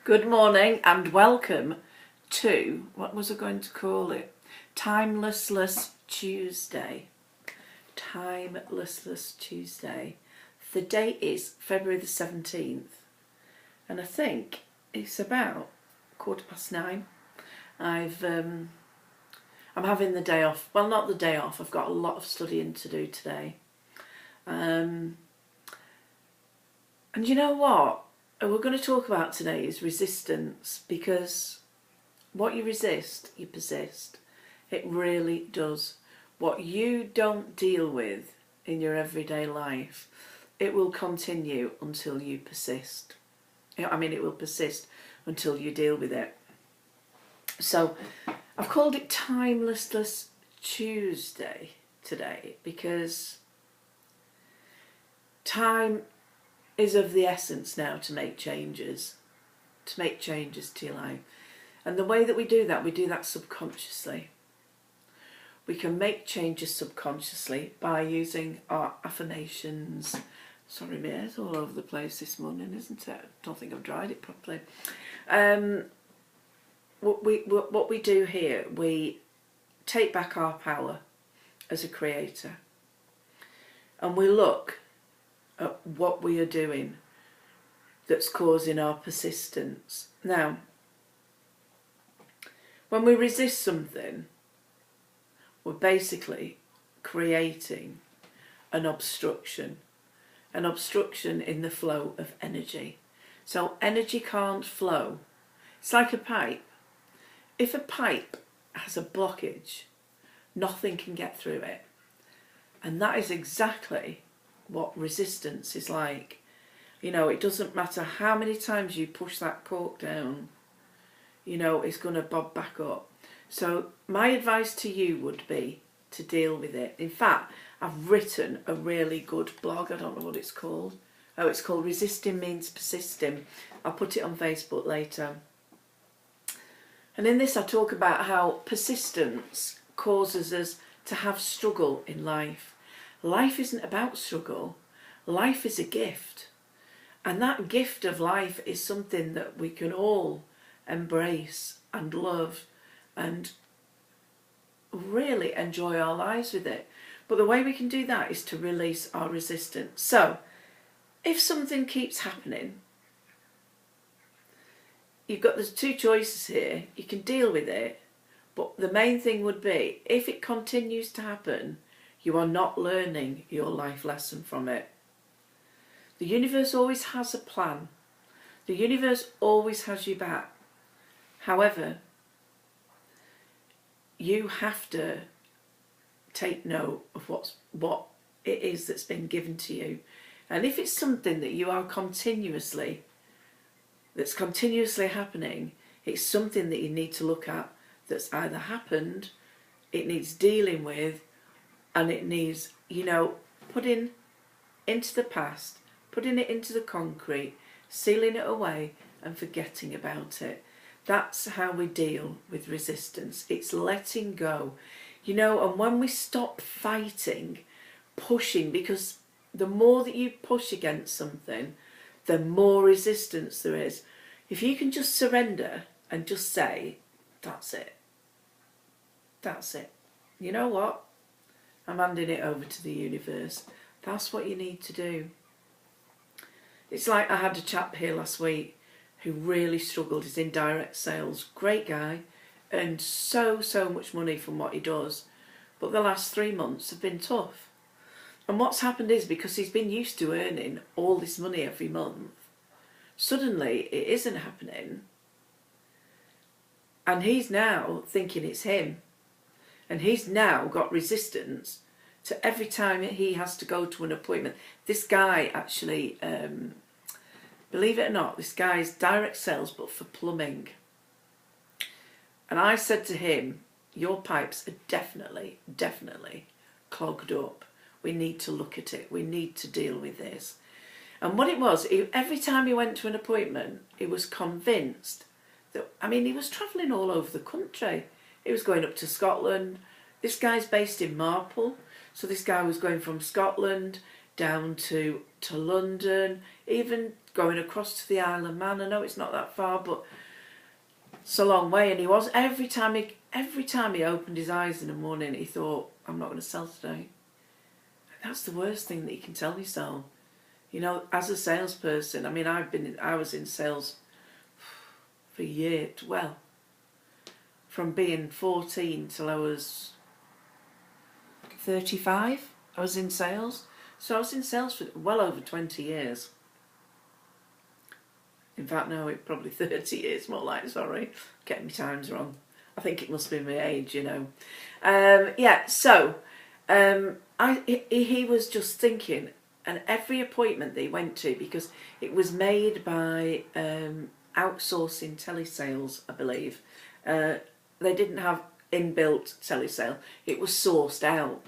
Good morning and welcome to, what was I going to call it? Timelessless Tuesday. Timelessless Tuesday. The date is February the 17th and I think it's about 9:15. I'm having the day off. Well, not the day off. I've got a lot of studying to do today. And you know what? We're going to talk about today is resistance, because what you resist, you persist. It really does. What you don't deal with in your everyday life, it will continue until you persist. It will persist until you deal with it. So I've called it Timelessless Tuesday today because time is of the essence now to make changes to your life. And the way that we do that subconsciously. We can make changes subconsciously by using our affirmations. Sorry, my hair's all over the place this morning, isn't it? I don't think I've dried it properly. What we do here, we take back our power as a creator. And we look at what we are doing that's causing our persistence. Now, when we resist something, we're basically creating an obstruction in the flow of energy. So energy can't flow. It's like a pipe. If a pipe has a blockage, nothing can get through it. And that is exactly what resistance is like. You know, it doesn't matter how many times you push that cork down, you know, it's going to bob back up. So my advice to you would be to deal with it. In fact, I've written a really good blog. I don't know what it's called. Oh, it's called Resisting Means Persisting. I'll put it on Facebook later. And in this I talk about how persistence causes us to have struggle in life. Life isn't about struggle. Life is a gift. And that gift of life is something that we can all embrace and love and really enjoy our lives with it. But the way we can do that is to release our resistance. So, if something keeps happening, there's two choices here. You can deal with it, but the main thing would be, if it continues to happen, you are not learning your life lesson from it. The universe always has a plan. The universe always has you back. However, you have to take note of what it is that's been given to you. And if it's something that you are continuously happening, it's something that you need to look at that's either happened, it needs dealing with, and it needs, putting into the past, putting it into the concrete, sealing it away and forgetting about it. That's how we deal with resistance. It's letting go. And when we stop fighting, pushing, because the more that you push against something, the more resistance there is. If you can just surrender and just say, that's it. That's it. You know what? I'm handing it over to the universe. That's what you need to do. It's like I had a chap here last week who really struggled. He's in direct sales. Great guy. Earned so much money from what he does. But the last 3 months have been tough. And what's happened is, because he's been used to earning all this money every month, suddenly it isn't happening. And he's now thinking it's him. And he's now got resistance to every time he has to go to an appointment. This guy actually, believe it or not, this guy's direct sales but for plumbing. And I said to him, your pipes are definitely clogged up. We need to look at it. We need to deal with this. And what it was, every time he went to an appointment, he was convinced that, he was travelling all over the country. He was going up to Scotland. This guy's based in Marple. So this guy was going from Scotland down to London, even going across to the Isle of Man. I know it's not that far, but it's a long way. And he was, every time he opened his eyes in the morning, he thought, I'm not going to sell today. That's the worst thing that you can tell yourself. You know, as a salesperson, I mean, I was in sales for years. Well, from being 14 till I was 35, I was in sales. So I was in sales for well over 20 years. In fact, no, it's probably 30 years more like, sorry. Getting my times wrong. I think it must be my age, you know. He was just thinking, and every appointment that he went to, because it was made by outsourcing telesales, I believe. They didn't have inbuilt telesale. It was sourced out.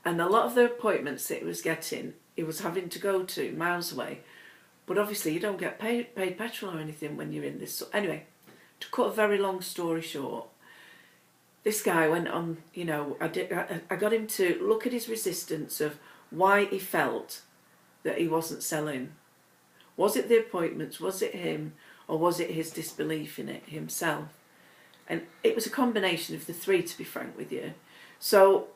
And a lot of the appointments that he was getting, he was having to go to miles away. But obviously you don't get paid petrol or anything when you're in this. So anyway, to cut a very long story short, this guy went on, you know, I got him to look at his resistance of why he felt that he wasn't selling. Was it the appointments? Was it him? Or was it his disbelief in it himself? And it was a combination of the three, to be frank with you. So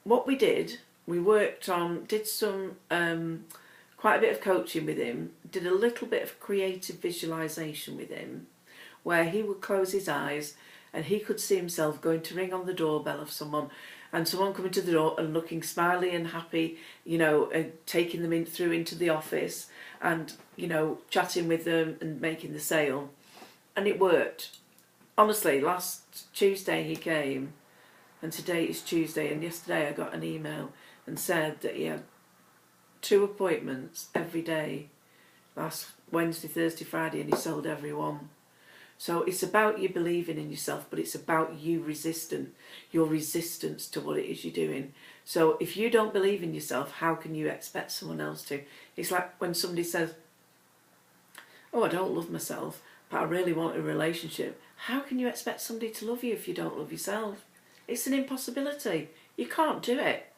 what we did, we worked on, did some, quite a bit of coaching with him, did a little bit of creative visualization with him, where he would close his eyes and he could see himself going to ring on the doorbell of someone, and someone coming to the door and looking smiley and happy, you know, and taking them through into the office and, you know, chatting with them and making the sale. And it worked. Honestly, last Tuesday he came, and today is Tuesday, and yesterday I got an email and said that he had 2 appointments every day, last Wednesday, Thursday, Friday, and he sold every one. So it's about you believing in yourself, but it's about you your resistance to what it is you're doing. So if you don't believe in yourself, how can you expect someone else to? It's like when somebody says, oh, I don't love myself, but I really want a relationship. How can you expect somebody to love you if you don't love yourself? It's an impossibility. You can't do it.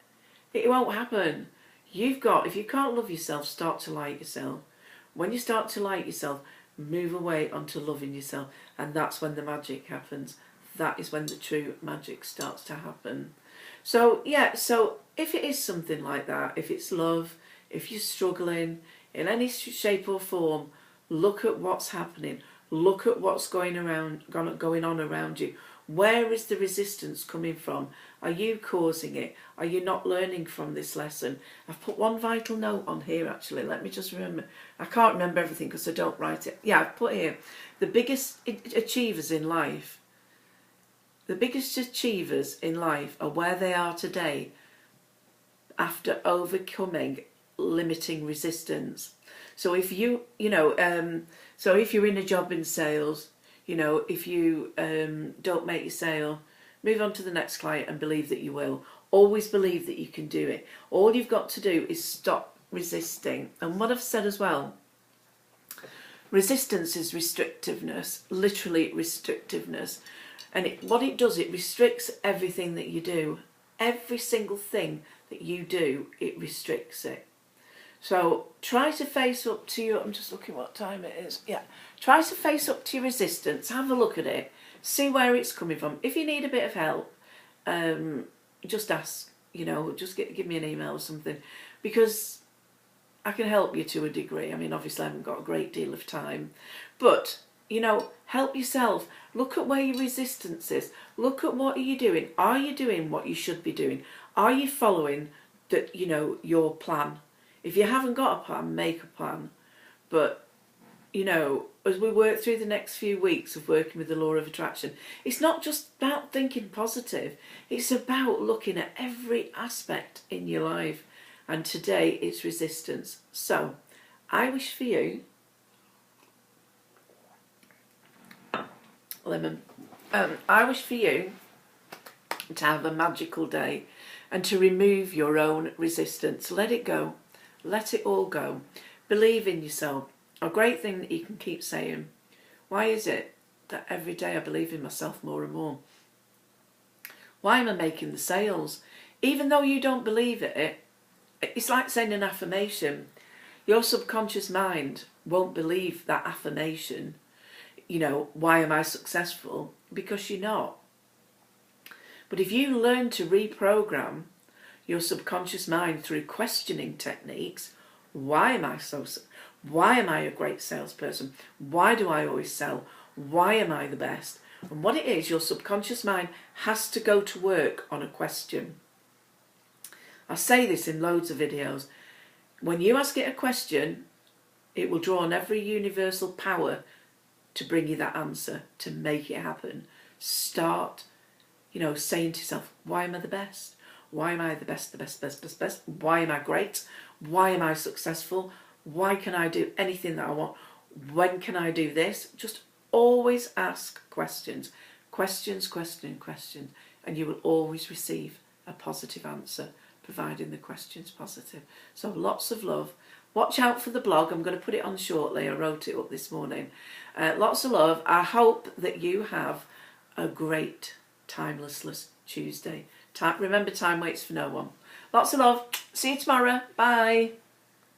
It won't happen. If you can't love yourself, start to like yourself. When you start to like yourself, move away onto loving yourself, and that's when the magic happens. That is when the true magic starts to happen. So yeah, so if it is something like that, if it's love, if you're struggling in any shape or form, look at what's happening. Look at what's going on around you. Where is the resistance coming from? Are you causing it? Are you not learning from this lesson? I've put one vital note on here, actually. Let me just remember. I can't remember everything because I don't write it. Yeah, I've put here, the biggest achievers in life, are where they are today after overcoming limiting resistance. So if if you're in a job in sales, you know, if you don't make your sale, move on to the next client and believe that you will. Always believe that you can do it. All you've got to do is stop resisting. And what I've said as well, resistance is restrictiveness, literally restrictiveness. And what it does, it restricts everything that you do. Every single thing that you do, it restricts it. So try to face up to your, I'm just looking what time it is. Yeah. Try to face up to your resistance. Have a look at it. See where it's coming from. If you need a bit of help, just ask, you know, just give me an email or something. Because I can help you to a degree. I mean, obviously I haven't got a great deal of time. But, you know, help yourself. Look at where your resistance is. Look at what are you doing. Are you doing what you should be doing? Are you following your plan? If you haven't got a plan, make a plan. But, you know, as we work through the next few weeks of working with the law of attraction, it's not just about thinking positive. It's about looking at every aspect in your life. And today it's resistance. So, I wish for you, I wish for you to have a magical day and to remove your own resistance. Let it go. Let it all go. Believe in yourself. A great thing that you can keep saying. Why is it that every day I believe in myself more and more? Why am I making the sales? Even though you don't believe it, it's like saying an affirmation. Your subconscious mind won't believe that affirmation, you know, why am I successful? Because you're not. But if you learn to reprogram your subconscious mind through questioning techniques, why am I a great salesperson? Why do I always sell? Why am I the best? And what it is, your subconscious mind has to go to work on a question. I say this in loads of videos. When you ask it a question, it will draw on every universal power to bring you that answer, to make it happen. Start, you know, saying to yourself, why am I the best? Why am I the best, the best, best, best, best? Why am I great? Why am I successful? Why can I do anything that I want? When can I do this? Just always ask questions. Questions, questions, questions. And you will always receive a positive answer, providing the question's positive. So lots of love. Watch out for the blog. I'm going to put it on shortly. I wrote it up this morning. Lots of love. I hope that you have a great Timelessless Tuesday. Remember, time waits for no one. Lots of love. See you tomorrow. Bye.